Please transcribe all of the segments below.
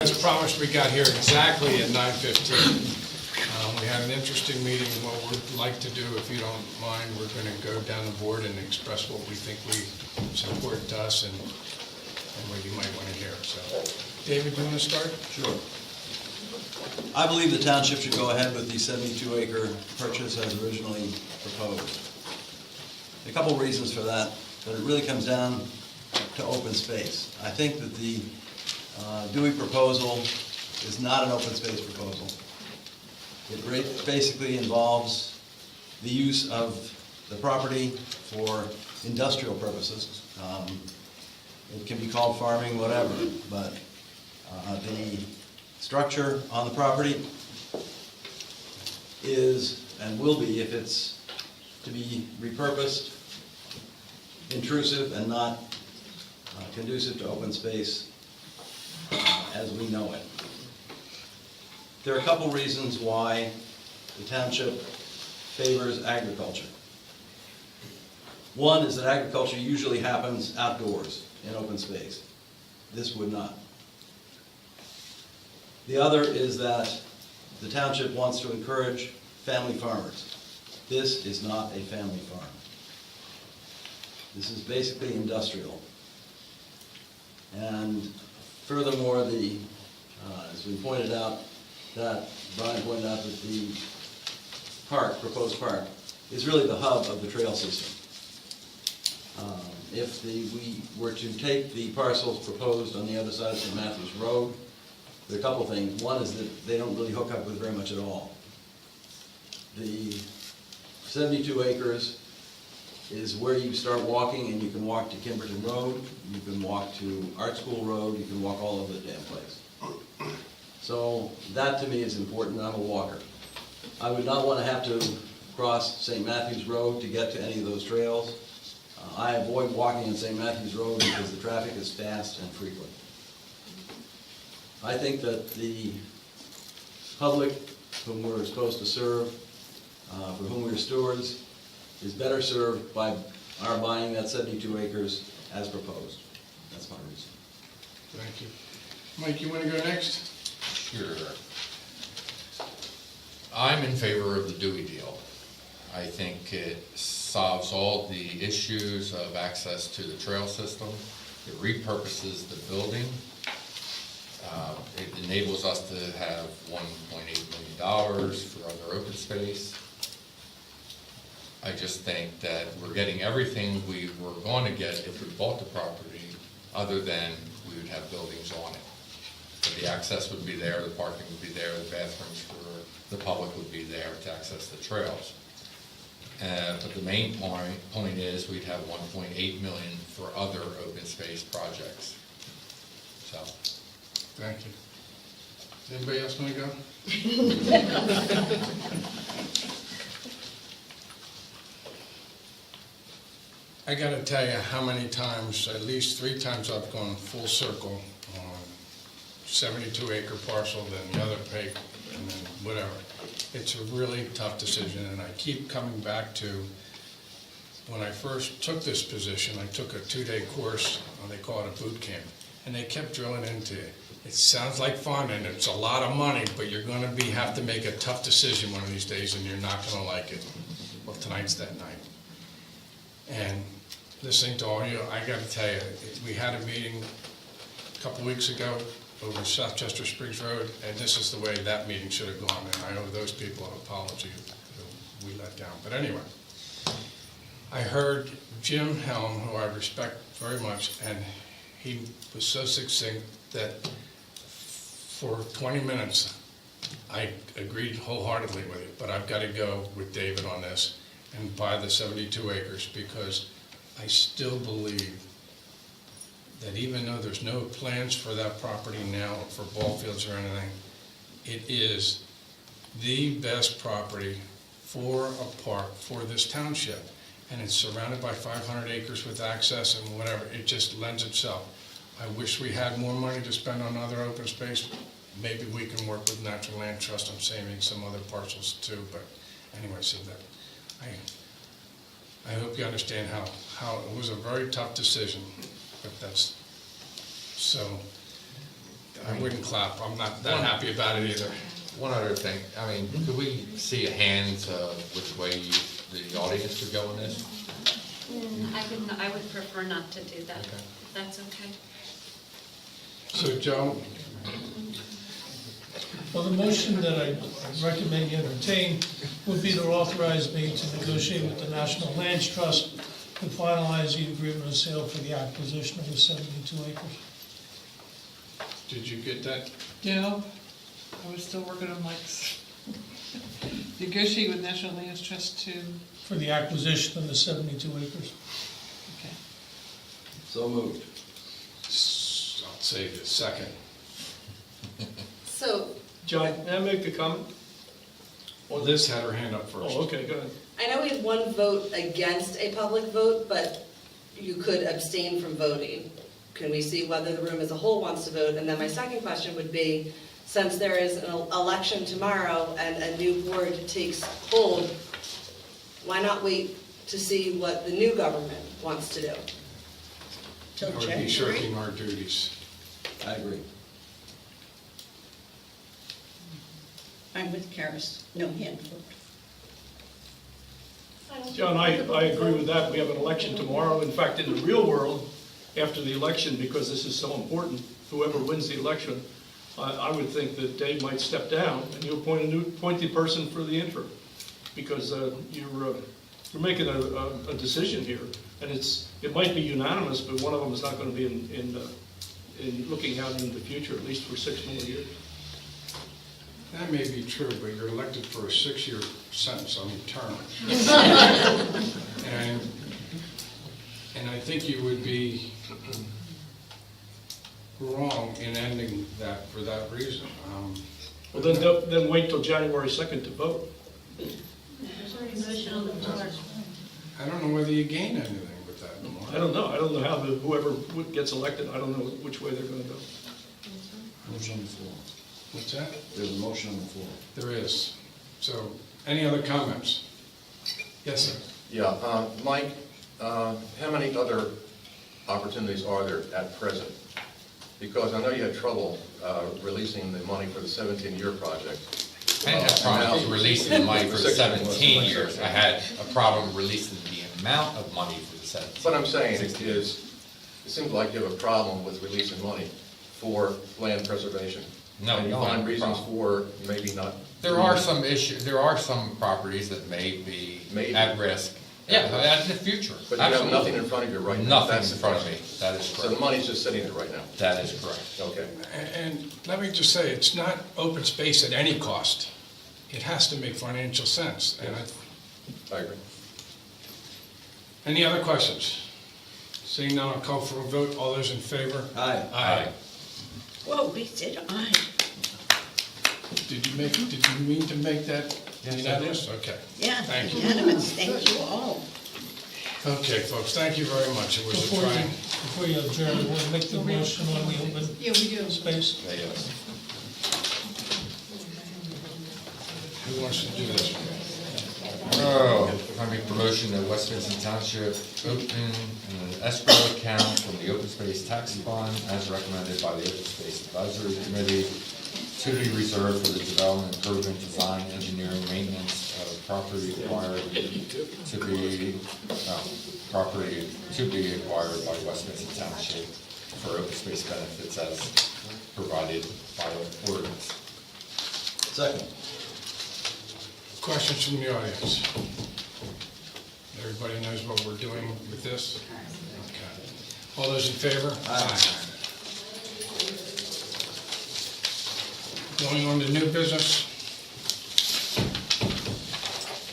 As promised, we got here exactly at 9:15. We had an interesting meeting. What we'd like to do, if you don't mind, we're going to go down the board and express what we think is important to us and what you might want to hear. So, David, do you want to start? Sure. I believe the township should go ahead with the 72-acre purchase as originally proposed. A couple reasons for that, but it really comes down to open space. I think that the Dewey proposal is not an open space proposal. It basically involves the use of the property for industrial purposes. It can be called farming, whatever, but the structure on the property is, and will be, if it's to be repurposed, intrusive and not conducive to open space as we know it. There are a couple reasons why the township favors agriculture. One is that agriculture usually happens outdoors in open space. This would not. The other is that the township wants to encourage family farmers. This is not a family farm. This is basically industrial. And furthermore, as we pointed out, Brian pointed out that the proposed park, is really the hub of the trail system. If we were to take the parcels proposed on the other side of St. Matthew's Road, there are a couple things. One is that they don't really hook up with very much at all. The 72 acres is where you start walking, and you can walk to Kimberton Road, you can walk to Art School Road, you can walk all over the damn place. So that to me is important. I'm a walker. I would not want to have to cross St. Matthew's Road to get to any of those trails. I avoid walking on St. Matthew's Road because the traffic is fast and frequent. I think that the public whom we're supposed to serve, for whom we're stewards, is better served by our buying that 72 acres as proposed. That's my reason. Thank you. Mike, you want to go next? Sure. I'm in favor of the Dewey deal. I think it solves all the issues of access to the trail system. It repurposes the building. It enables us to have $1.8 million for other open space. I just think that we're getting everything we were going to get if we bought the property, other than we would have buildings on it. But the access would be there, the parking would be there, the bathrooms for the public would be there to access the trails. But the main point is we'd have $1.8 million for other open space projects. So. Thank you. Does anybody else want to go? I got to tell you how many times, at least 3 times, I've gone full circle on 72-acre parcel, then the other pay, and then whatever. It's a really tough decision, and I keep coming back to when I first took this position. I took a 2-day course, they call it a boot camp, and they kept drilling into it. It sounds like fun, and it's a lot of money, but you're going to have to make a tough decision one of these days, and you're not going to like it. Well, tonight's that night. And listening to all you, I got to tell you, we had a meeting a couple weeks ago over South Chester Springs Road, and this is the way that meeting should have gone, and I owe those people an apology who we let down. But anyway, I heard Jim Helm, who I respect very much, and he was so succinct that for 20 minutes, I agreed wholeheartedly with it, but I've got to go with David on this and buy the 72 acres, because I still believe that even though there's no plans for that property now for ball fields or anything, it is the best property for a park for this township. And it's surrounded by 500 acres with access and whatever. It just lends itself. I wish we had more money to spend on other open space. Maybe we can work with Natural Land Trust on saving some other parcels too, but anyway, so that I hope you understand how it was a very tough decision, but that's, so I wouldn't clap, I'm not that happy about it either. One other thing, I mean, could we see a hand which way the audience would go in this? I would prefer not to do that, Okay. if that's okay. So Joe, Well, the motion that I recommend you entertain would be to authorize me to negotiate with the National Lands Trust to finalize the agreement of sale for the acquisition of the 72 acres. did you get that? Yeah, I was still working on Mike's. Negotiate with National Lands Trust to, For the acquisition of the 72 acres. okay. So moved. I'll say the second. So, John, may I make a comment? Liz had her hand up first. Oh, okay, go ahead. I know we had one vote against a public vote, but you could abstain from voting. Can we see whether the room as a whole wants to vote? And then my second question would be, since there is an election tomorrow and a new board takes hold, why not wait to see what the new government wants to do? That would be shirking our duties. I agree. I'm with Karis, no hand vote. John, I agree with that. We have an election tomorrow. In fact, in the real world, after the election, because this is so important, whoever wins the election, I would think that Dave might step down and you appoint the person for the interim. Because you're making a decision here. And it might be unanimous, but one of them is not going to be in looking out into the future, at least for 6 more years. That may be true, but you're elected for a 6-year sentence on your term. And I think you would be wrong in ending that for that reason. Well, then wait till January 2nd to vote. There's already a motion on the floor. I don't know whether you gain anything with that anymore. I don't know. I don't know how whoever gets elected, I don't know which way they're going to go. Motion on the floor. What's that? There's a motion on the floor. There is. So, any other comments? Yes, sir. Yeah, Mike, how many other opportunities are there at present? Because I know you had trouble releasing the money for the 17-year project. I didn't have a problem releasing the money for the 17 years. I had a problem releasing the amount of money for the 17 years. What I'm saying is, it seems like you have a problem with releasing money for land preservation. No, and you no, I have find a reasons problem. for maybe not. There are some issues, there are some properties that may be Maybe. at risk. Yeah, that's in the future. But you have Absolutely. nothing in front of you right now. Nothing That's in the front of me. question. That is So the correct. money's just sitting there right now. That is correct. Okay. And let me just say, it's not open space at any cost. It has to make financial sense. And I agree. any other questions? Seeing none, I'll call for a vote. All those in favor? Aye. Aye. Whoa, we said aye. Did you mean to make that unanimous? Okay. Yeah, Thank you. unanimous, thank you all. Okay, folks, thank you very much. It was a trying. Before you adjourn, you want to make the motion on the open Yeah, we do. space? Yes. Who wants to do this? Oh, I make promotion that West Vincent Township open an escrow account from the open space tax fund as recommended by the Open Space Advisory Committee to be reserved for the development, improvement, design, engineering, maintenance of property acquired to be acquired by West Vincent Township for open space benefits as provided by ordinance. Second. Questions from the audience? Everybody knows what we're doing with this? Okay. All those in favor? Aye. Going on to new business.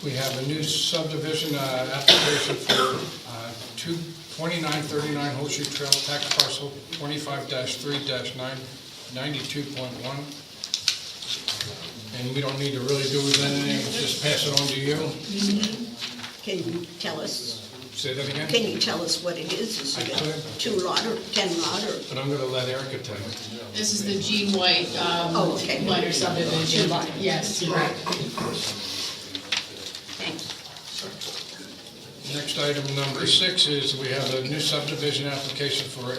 We have a new subdivision application for 2939 Horseshoe Trail, tax parcel 25-3-92.1. And we don't need to really do anything, just pass it on to you. Can you tell us, Say that again? can you tell us what it is? Is I it could. a 2-lot or 10-lot or? But I'm gonna let Erica tell you. This is the Gene White, Oh, okay. minor subdivision. 2-lot. Yes, correct. Thanks. Next item, number 6, is we have a new subdivision application for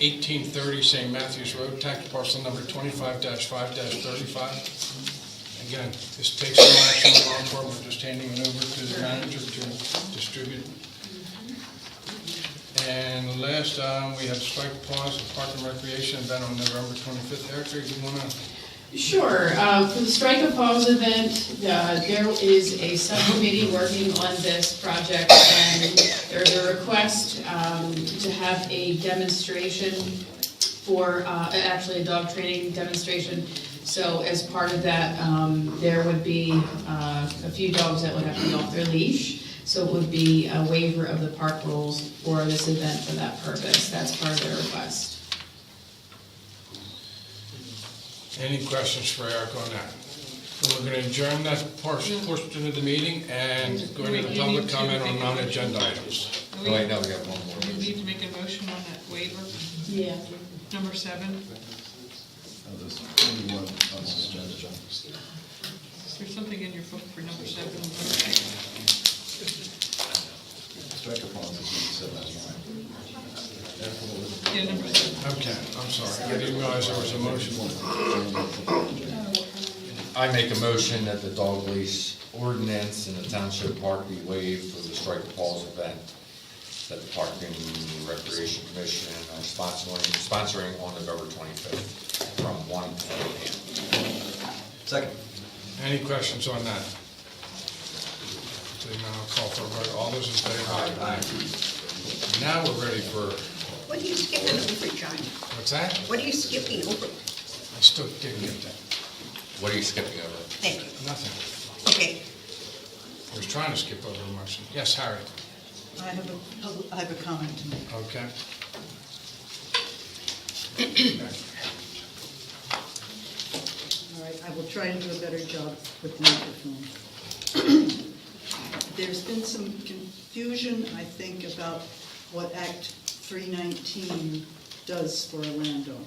1830 St. Matthews Road, tax parcel number 25-5-35. Again, this takes no action on our part, we're just handing it over to the manager to distribute. And last, we have strike pause of Park and Recreation event on November 25th. Erica, you want to? Sure. For the Strike a Pause event, there is a subcommittee working on this project, and there's a request to have a demonstration for, actually a dog training demonstration. So as part of that, there would be a few dogs that would have to be off their leash. So it would be a waiver of the park rules for this event for that purpose. That's part of their request. Any questions for Eric on that? So we're going to adjourn that portion of the meeting and go into the public comment on non-agenda items. Oh, wait, no, we got one more. We need to make a motion on that waiver, Yeah. number 7. There's only one on this agenda. Is there something in your book for number 7? Strike a pause, as you said last time. Yeah, number 7. Okay, I'm sorry. I didn't realize there was a motion. I make a motion that the dog leash ordinance in the Township Park be waived for the Strike a Pause event that the Park and Recreation Commission are sponsoring on November 25th from 1 to 4 p.m. Second. Any questions on that? Seeing none, I'll call for a vote. All those in favor? Aye. Now we're ready for, What are you skipping over, John? what's that? What are you skipping over? I still didn't get that. What are you skipping over? Thank you. Nothing. Okay. I was trying to skip over a motion. Yes, Harry? I have a comment to make. Okay. All right, I will try to do a better job with the microphone. There's been some confusion, I think, about what Act 319 does for a landowner.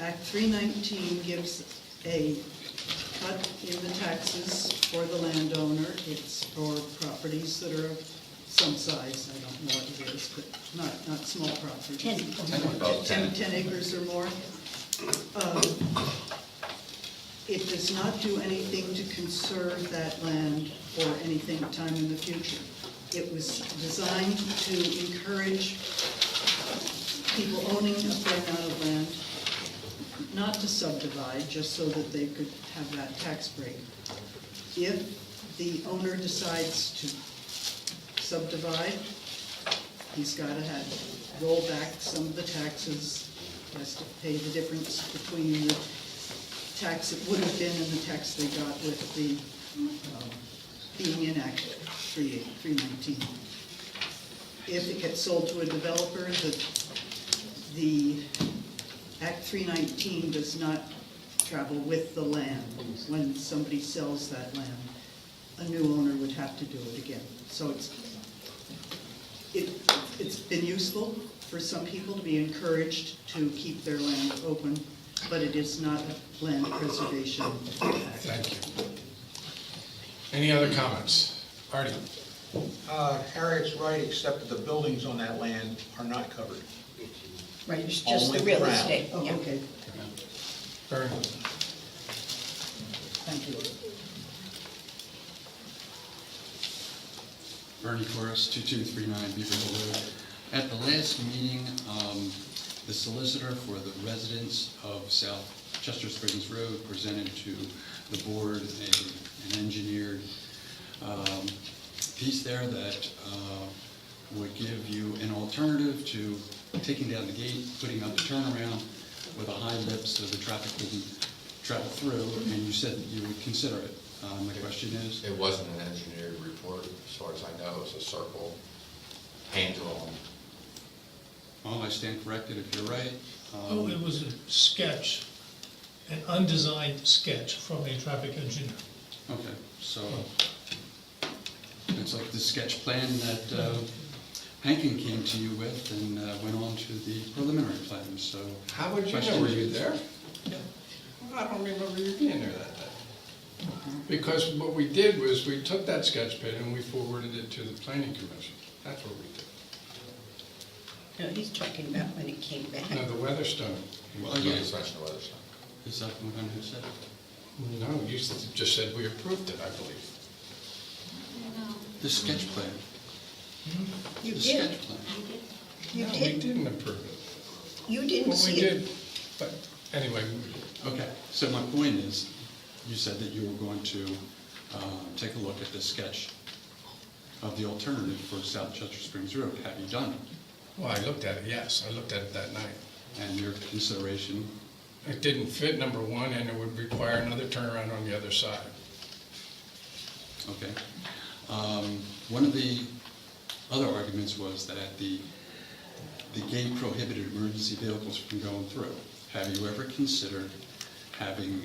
Act 319 gives a cut in the taxes for the landowner. It's for properties that are of some size, I don't know what it is, but not small properties. 10 About 10. 10 acres or more. It does not do anything to conserve that land for anything time in the future. It was designed to encourage people owning a fair amount of land not to subdivide, just so that they could have that tax break. If the owner decides to subdivide, he's got to roll back some of the taxes, has to pay the difference between the tax it would have been and the tax they got with the being enacted, 319. If it gets sold to a developer, the Act 319 does not travel with the land. When somebody sells that land, a new owner would have to do it again. So it's been useful for some people to be encouraged to keep their land open, but it is not a land preservation act. Thank you. Any other comments? Artie? Harriet's right, except that the buildings on that land are not covered. Right, it's just Only the real ground. estate. Oh, Yeah. okay, Very good. thank you. Bernie Corus, 2239 Beaverville Road. At the last meeting, the solicitor for the residents of South Chester Springs Road presented to the board an engineered piece there that would give you an alternative to taking down the gate, putting up a turnaround with a high lip so the traffic wouldn't travel through, and you said that you would consider it. My question is? It wasn't an engineered report, as far as I know, it was a circle, hand-drawn. Well, I stand corrected if you're right. Oh, it was a sketch, an undesigned sketch from a traffic engineer. Okay, so it's like the sketch plan that Hankin came to you with and went on to the preliminary plan, so. How would you know? Were you there? Yeah. Well, I don't remember you being there that day. Because what we did was we took that sketch pad and we forwarded it to the planning commission. That's what we did. No, he's talking about when it came back. No, the Weatherstone. Well, You yeah. just mentioned the Weatherstone. Is that what I'm gonna say? No, you just said we approved it, I believe. No. The sketch plan. You The did. sketch plan. You No, we did. didn't approve it. You didn't Well, we see it. did, but anyway, Okay, so my point is, you said that you were going to take a look at the sketch of the alternative for South Chester Springs Road. Have you done it? well, I looked at it, yes, I looked at it that night. And your consideration, It didn't fit, number one, and it would require another turnaround on the other side. okay. One of the other arguments was that the gate prohibited emergency vehicles from going through. Have you ever considered having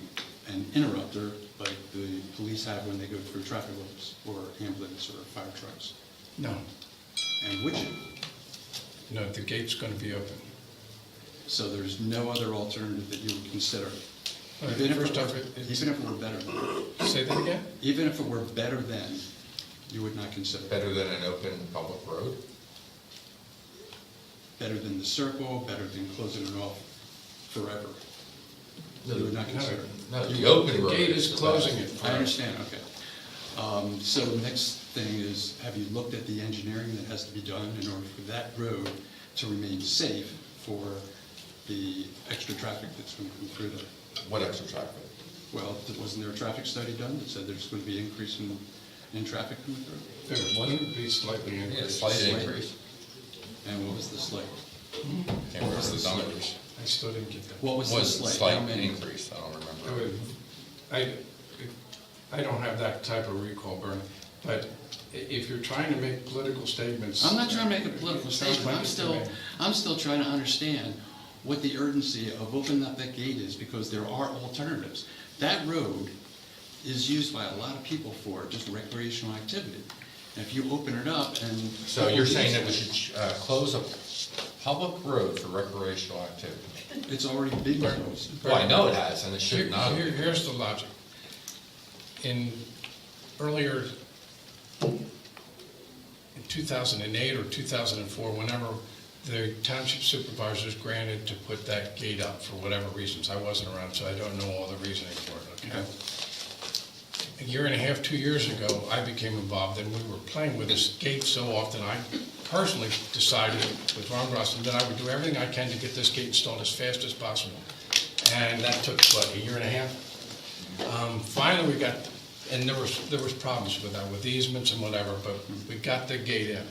an interrupter like the police have when they go through traffic lights, or ambulance or fire trucks? No, And which, no, the gate's gonna be open. so there's no other alternative that you would consider? Well, Even if first it off, were- it's- even if it were better than, Say that again? even if it were better than, you would not consider it? Better than an open public road? Better than the circle, better than closing it off forever? You would not consider it? No, the open The road. gate is the closing best. it. I understand, okay. So the next thing is, have you looked at the engineering that has to be done in order for that road to remain safe for the extra traffic that's going to come through there? What extra traffic? Well, wasn't there a traffic study done that said there's going to be increase in traffic coming through? There wouldn't be slightly Yeah, increased. slight Slight. increase. And what was the slight? Can't remember was the the numbers. I still didn't get that. What was the Was slight? slight How many? increase, I don't I remember. would- I don't have that type of recall, Bernie, but if you're trying to make political statements. I'm not trying to make a political statement, Explain it to me. I'm still trying to understand what the urgency of opening up that gate is, because there are alternatives. That road is used by a lot of people for just recreational activity. And if you open it up and. So you're saying that we should close a public road for recreational activity? It's already been closed. Well, I know it has, and it should not. Here's the logic. In earlier, in 2008 or 2004, whenever the township supervisors granted to put that gate up for whatever reasons, I wasn't around, so I don't know all the reasoning for it, okay? A year and a half, 2 years ago, I became involved, and we were playing with this gate so often, I personally decided with Ron Grosson that I would do everything I can to get this gate installed as fast as possible. And that took, what, a year and a half? Finally, we got, and there was problems with that, with easements and whatever, but we got the gate in.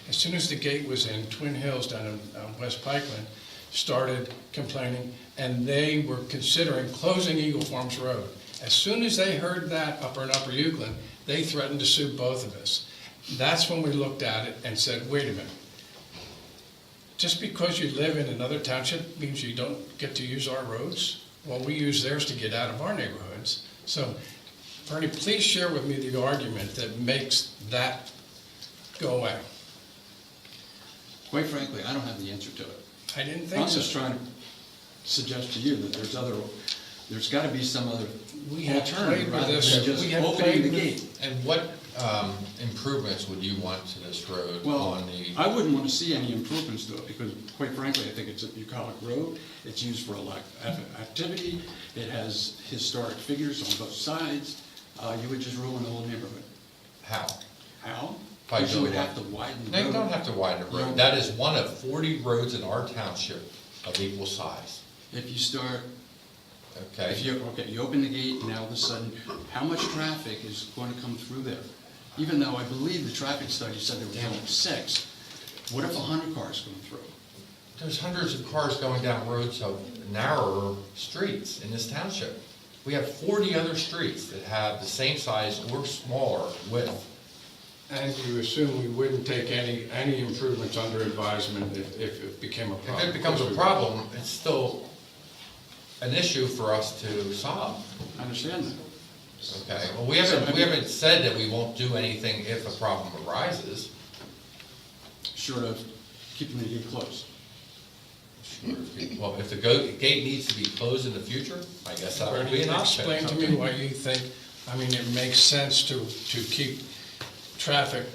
As soon as the gate was in, Twin Hills down in West Pikeland started complaining, and they were considering closing Eagle Farms Road. As soon as they heard that up in Upper Euclid, they threatened to sue both of us. That's when we looked at it and said, wait a minute. Just because you live in another township means you don't get to use our roads? Well, we use theirs to get out of our neighborhoods. So, Bernie, please share with me the argument that makes that go away. Quite frankly, I don't have the answer to it. I didn't think I'm just so. trying to suggest to you that there's got to be some other We have played alternative with rather this. than just We have opening played the with- gate. And what improvements would you want to this road Well, on the? I wouldn't want to see any improvements to it, because quite frankly, I think it's a bucolic road. It's used for a lot of activity. It has historic figures on both sides. You would just ruin the whole neighborhood. How? How? By Because you would doing have to widen the No, road. you don't have to widen the You road. don't- That is one of 40 roads in our township of equal size, If you start, okay? you open the gate, and now all of a sudden, how much traffic is going to come through there? Even though I believe the traffic study said there was only 6, what if 100 cars going through? There's hundreds of cars going down roads of narrower streets in this township. We have 40 other streets that have the same size or smaller width. And you assume we wouldn't take any improvements under advisement if it became a If problem? it becomes a problem, it's still an issue for us to solve. I understand that. Okay, well, we haven't said that we won't do anything if a problem arises. Short of keeping the gate closed. Well, if the gate needs to be closed in the future, I guess that would be Bernie, an option. explain to me why you think, it makes sense to keep traffic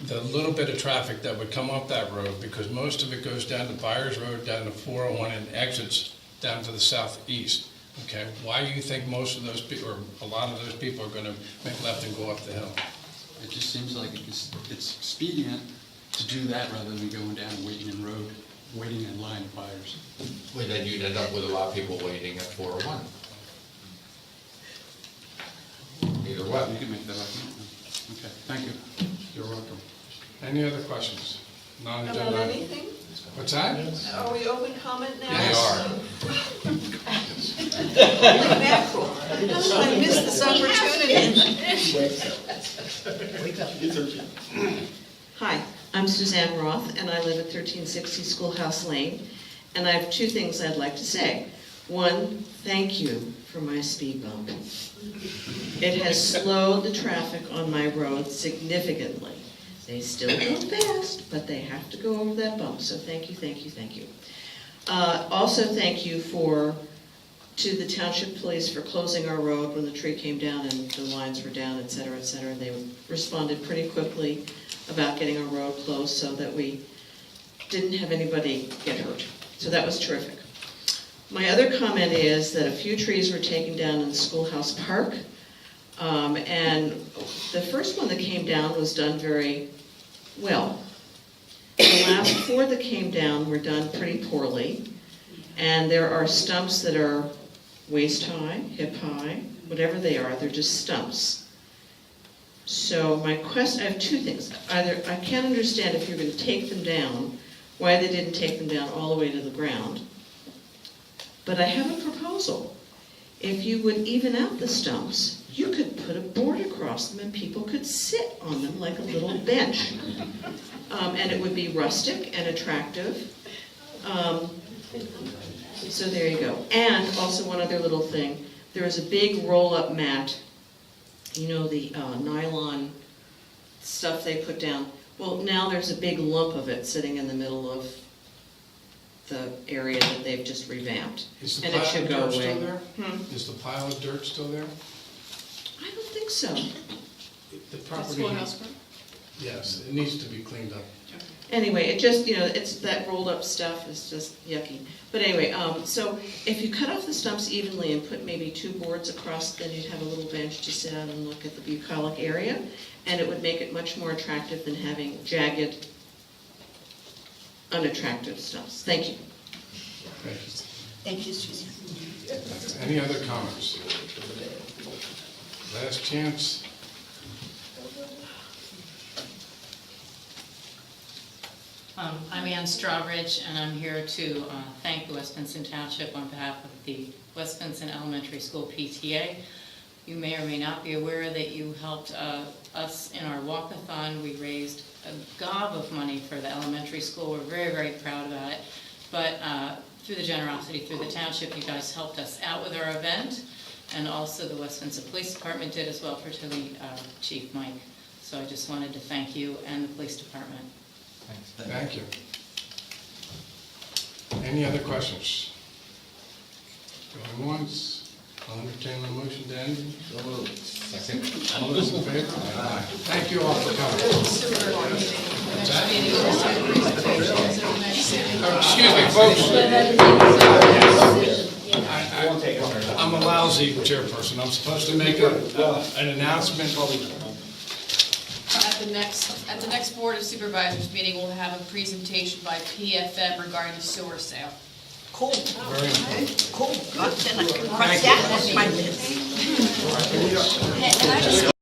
the little bit of traffic that would come up that road, because most of it goes down to Byers Road, down to 401, and exits down to the southeast, okay? Why do you think most of those people, or a lot of those people are gonna make left and go up the hill? It just seems like it's expedient to do that rather than going down Waiting Road, waiting in line at Byers. Well, then you'd end up with a lot of people waiting at 401. Either You way. can make that argument. Okay, thank you. You're welcome. Any other questions? About Non-agenda? anything? What's that? Are we open comment now? We are. Holy mackerel. I missed this opportunity. Hi, I'm Suzanne Roth, and I live at 1360 Schoolhouse Lane, and I have two things I'd like to say. One, thank you for my speed bump. It has slowed the traffic on my road significantly. They still go fast, but they have to go over that bump, so thank you, thank you, thank you. Also, thank you to the Township Police for closing our road when the tree came down and the lines were down, et cetera, et cetera. They responded pretty quickly about getting our road closed so that we didn't have anybody get hurt. So that was terrific. My other comment is that a few trees were taken down in the Schoolhouse Park. And the first one that came down was done very well. The last 4 that came down were done pretty poorly. And there are stumps that are waist high, hip high, whatever they are, they're just stumps. So my question, I have two things. Either I can't understand if you're going to take them down, why they didn't take them down all the way to the ground. But I have a proposal. If you would even out the stumps, you could put a board across them and people could sit on them like a little bench. And it would be rustic and attractive. So there you go. And also one other little thing. There is a big roll-up mat, you know, the nylon stuff they put down. Well, now there's a big lump of it sitting in the middle of the area that they've just revamped. Is the And it pile should of go dirt still away. there? Is the pile of dirt still there? I don't think so. The property. Schoolhouse Park? Yes, it needs to be cleaned up. Anyway, it just, you know, it's that rolled up stuff is just yucky. But anyway, so if you cut off the stumps evenly and put maybe 2 boards across, then you'd have a little bench to sit out and look at the bucolic area. And it would make it much more attractive than having jagged, unattractive stumps. Thank you. Thank you, Susan. Any other comments? Last chance. I'm Ann Strawbridge, and I'm here to thank the West Vincent Township on behalf of the West Vincent Elementary School PTA. You may or may not be aware that you helped us in our walkathon. We raised a gob of money for the elementary school. We're very, very proud about it. But through the generosity through the township, you guys helped us out with our event, and also the West Vincent Police Department did as well, particularly Chief Mike. So I just wanted to thank you and the police department. Thank you. Any other questions? Going once, I'll entertain the motion to end. Second. All those in favor? Aye. Thank you all for coming. Excuse me, folks. I'm a lousy chairperson. I'm supposed to make an announcement. At the next Board of Supervisors meeting, we'll have a presentation by PFM regarding the sewer sale. Cool. Very important. Cool. Then I can cross that off my list.